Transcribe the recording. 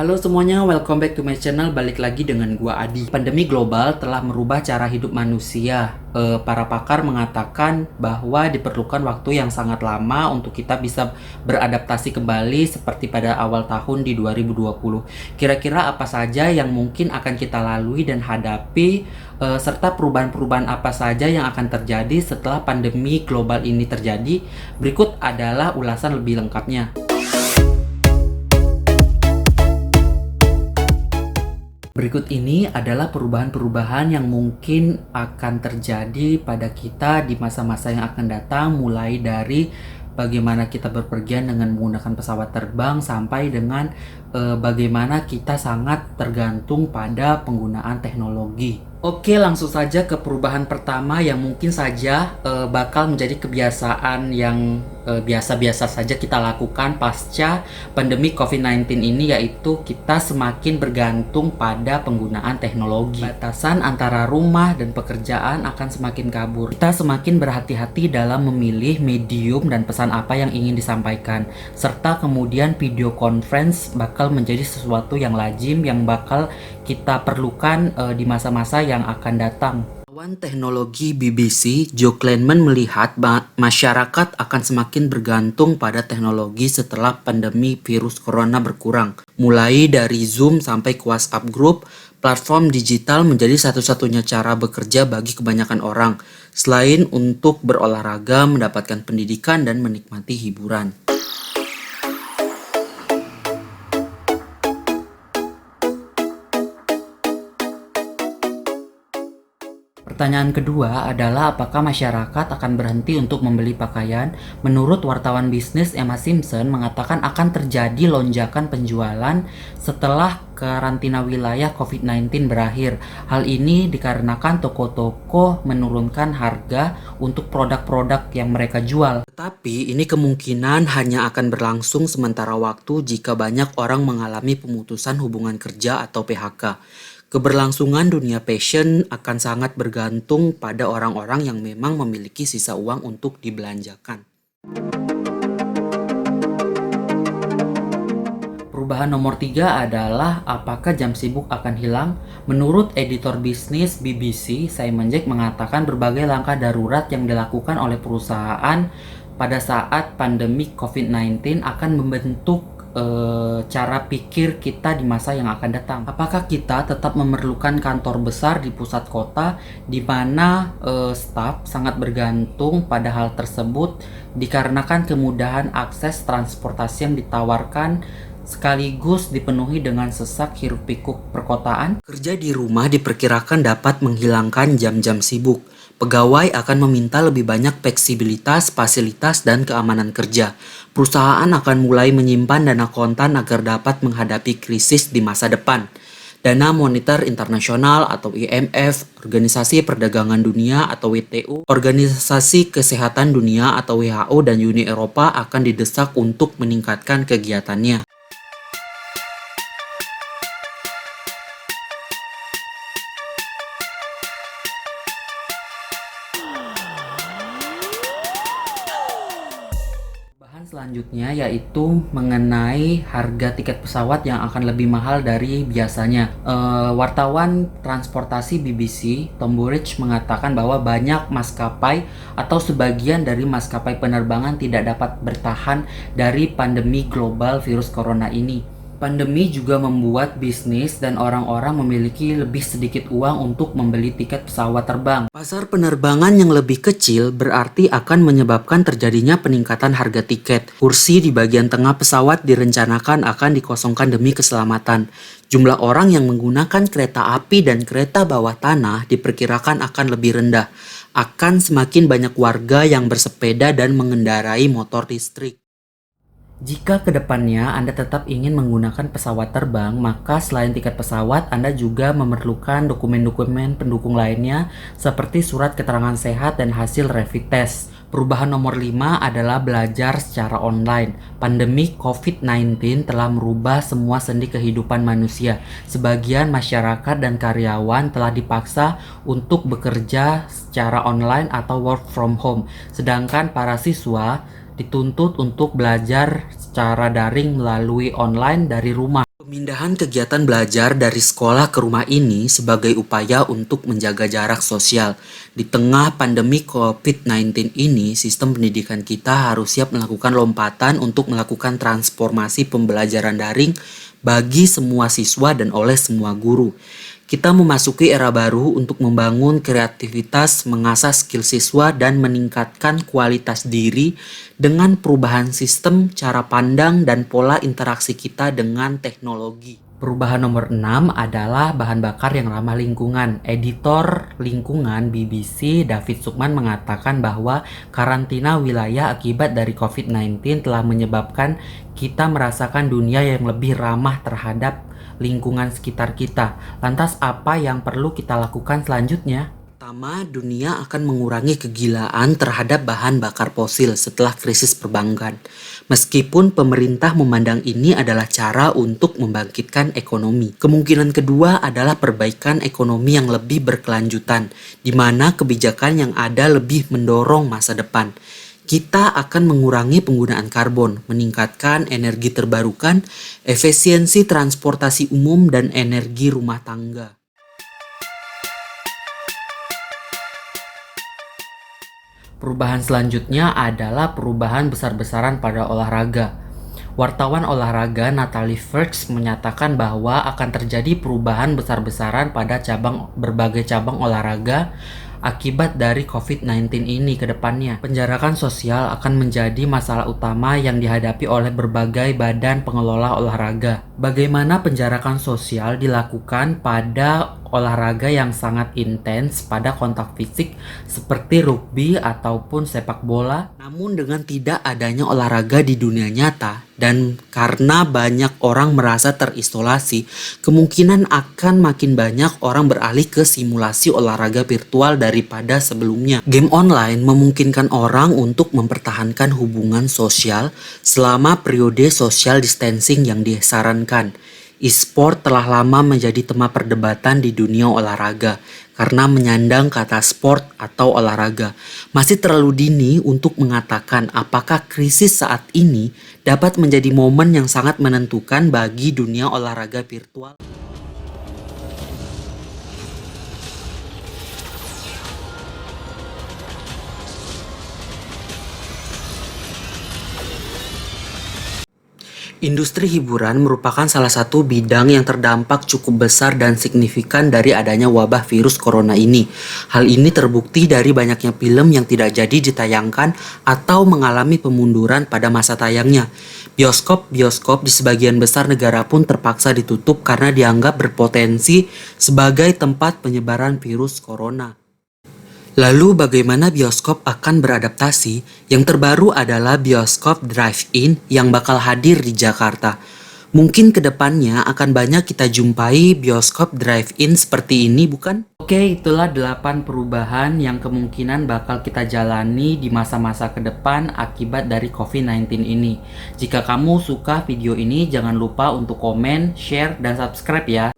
Halo semuanya, welcome back to my channel. Balik lagi dengan gua Adi. Pandemi global telah merubah cara hidup manusia. Para pakar mengatakan bahwa diperlukan waktu yang sangat lama untuk kita bisa beradaptasi kembali seperti pada awal tahun di 2020. Kira-kira apa saja yang mungkin akan kita lalui dan hadapi, serta perubahan-perubahan apa saja yang akan terjadi setelah pandemi global ini terjadi? Berikut adalah ulasan lebih lengkapnya. Berikut ini adalah perubahan-perubahan yang mungkin akan terjadi pada kita di masa-masa yang akan datang, mulai dari bagaimana kita berpergian dengan menggunakan pesawat terbang sampai dengan bagaimana kita sangat tergantung pada penggunaan teknologi. Oke, langsung saja ke perubahan pertama yang mungkin saja bakal menjadi kebiasaan yang biasa-biasa saja kita lakukan pasca pandemi COVID-19 ini, yaitu kita semakin bergantung pada penggunaan teknologi. Batasan antara rumah dan pekerjaan akan semakin kabur. Kita semakin berhati-hati dalam memilih medium dan pesan apa yang ingin disampaikan, serta kemudian video conference bakal menjadi sesuatu yang lazim yang bakal kita perlukan di masa-masa yang akan datang. Kawan teknologi BBC, Joe Kleinman, melihat masyarakat akan semakin bergantung pada teknologi setelah pandemi virus corona berkurang. Mulai dari Zoom sampai ke WhatsApp Group, platform digital menjadi satu-satunya cara bekerja bagi kebanyakan orang, selain untuk berolahraga, mendapatkan pendidikan, dan menikmati hiburan. Pertanyaan kedua adalah apakah masyarakat akan berhenti untuk membeli pakaian? Menurut wartawan bisnis Emma Simpson mengatakan akan terjadi lonjakan penjualan setelah karantina wilayah COVID-19 berakhir. Hal ini dikarenakan toko-toko menurunkan harga untuk produk-produk yang mereka jual. Tetapi ini kemungkinan hanya akan berlangsung sementara waktu jika banyak orang mengalami pemutusan hubungan kerja atau PHK. Keberlangsungan dunia fashion akan sangat bergantung pada orang-orang yang memang memiliki sisa uang untuk dibelanjakan. Perubahan nomor 3 adalah apakah jam sibuk akan hilang? Menurut editor bisnis BBC, Simon Jack mengatakan berbagai langkah darurat yang dilakukan oleh perusahaan pada saat pandemi COVID-19 akan membentuk cara pikir kita di masa yang akan datang. Apakah kita tetap memerlukan kantor besar di pusat kota di mana staf sangat bergantung pada hal tersebut dikarenakan kemudahan akses transportasi yang ditawarkan sekaligus dipenuhi dengan sesak hiruk-pikuk perkotaan? Kerja di rumah diperkirakan dapat menghilangkan jam-jam sibuk. Pegawai akan meminta lebih banyak fleksibilitas, fasilitas, dan keamanan kerja. Perusahaan akan mulai menyimpan dana kontan agar dapat menghadapi krisis di masa depan. Dana Moneter Internasional atau IMF, Organisasi Perdagangan Dunia atau WTO, Organisasi Kesehatan Dunia atau WHO, dan Uni Eropa akan didesak untuk meningkatkan kegiatannya. Selanjutnya yaitu mengenai harga tiket pesawat yang akan lebih mahal dari biasanya. Wartawan transportasi BBC Tom Burridge mengatakan bahwa banyak maskapai atau sebagian dari maskapai penerbangan tidak dapat bertahan dari pandemi global virus corona ini. Pandemi juga membuat bisnis dan orang-orang memiliki lebih sedikit uang untuk membeli tiket pesawat terbang. Pasar penerbangan yang lebih kecil berarti akan menyebabkan terjadinya peningkatan harga tiket. Kursi di bagian tengah pesawat direncanakan akan dikosongkan demi keselamatan. Jumlah orang yang menggunakan kereta api dan kereta bawah tanah diperkirakan akan lebih rendah. Akan semakin banyak warga yang bersepeda dan mengendarai motor listrik. Jika kedepannya Anda tetap ingin menggunakan pesawat terbang, maka selain tiket pesawat, Anda juga memerlukan dokumen-dokumen pendukung lainnya seperti surat keterangan sehat dan hasil rapid test. Perubahan nomor 5 adalah belajar secara online. Pandemi COVID-19 telah merubah semua sendi kehidupan manusia. Sebagian masyarakat dan karyawan telah dipaksa untuk bekerja secara online atau work from home, sedangkan para siswa dituntut untuk belajar secara daring melalui online dari rumah. Pemindahan kegiatan belajar dari sekolah ke rumah ini sebagai upaya untuk menjaga jarak sosial. Di tengah pandemi COVID-19 ini, sistem pendidikan kita harus siap melakukan lompatan untuk melakukan transformasi pembelajaran daring bagi semua siswa dan oleh semua guru. Kita memasuki era baru untuk membangun kreativitas, mengasah skill siswa, dan meningkatkan kualitas diri dengan perubahan sistem, cara pandang, dan pola interaksi kita dengan teknologi. Perubahan nomor 6 adalah bahan bakar yang ramah lingkungan. Editor lingkungan BBC David Sukman mengatakan bahwa karantina wilayah akibat dari COVID-19 telah menyebabkan kita merasakan dunia yang lebih ramah terhadap lingkungan sekitar kita. Lantas apa yang perlu kita lakukan selanjutnya? Pertama, dunia akan mengurangi kegilaan terhadap bahan bakar fosil setelah krisis perbankan. Meskipun pemerintah memandang ini adalah cara untuk membangkitkan ekonomi. Kemungkinan kedua adalah perbaikan ekonomi yang lebih berkelanjutan, di mana kebijakan yang ada lebih mendorong masa depan. Kita akan mengurangi penggunaan karbon, meningkatkan energi terbarukan, efisiensi transportasi umum, dan energi rumah tangga. Perubahan selanjutnya adalah perubahan besar-besaran pada olahraga. Wartawan olahraga Natalie Firks menyatakan bahwa akan terjadi perubahan besar-besaran pada berbagai cabang olahraga akibat dari COVID-19 ini ke depannya. Penjarakan sosial akan menjadi masalah utama yang dihadapi oleh berbagai badan pengelola olahraga. Bagaimana penjarakan sosial dilakukan pada olahraga yang sangat intens pada kontak fisik seperti rugby ataupun sepak bola. Namun dengan tidak adanya olahraga di dunia nyata dan karena banyak orang merasa terisolasi, kemungkinan akan makin banyak orang beralih ke simulasi olahraga virtual daripada sebelumnya. Game online memungkinkan orang untuk mempertahankan hubungan sosial selama periode social distancing yang disarankan. E-sport telah lama menjadi tema perdebatan di dunia olahraga karena menyandang kata sport atau olahraga. Masih terlalu dini untuk mengatakan apakah krisis saat ini dapat menjadi momen yang sangat menentukan bagi dunia olahraga virtual. Industri hiburan merupakan salah satu bidang yang terdampak cukup besar dan signifikan dari adanya wabah virus corona ini. Hal ini terbukti dari banyaknya film yang tidak jadi ditayangkan atau mengalami pemunduran pada masa tayangnya. Bioskop di sebagian besar negara pun terpaksa ditutup karena dianggap berpotensi sebagai tempat penyebaran virus corona. Lalu bagaimana bioskop akan beradaptasi? Yang terbaru adalah bioskop drive-in yang bakal hadir di Jakarta. Mungkin kedepannya akan banyak kita jumpai bioskop drive-in seperti ini, bukan? Oke, itulah 8 perubahan yang kemungkinan bakal kita jalani di masa-masa ke depan akibat dari COVID-19 ini. Jika kamu suka video ini, jangan lupa untuk komen, share, dan subscribe ya.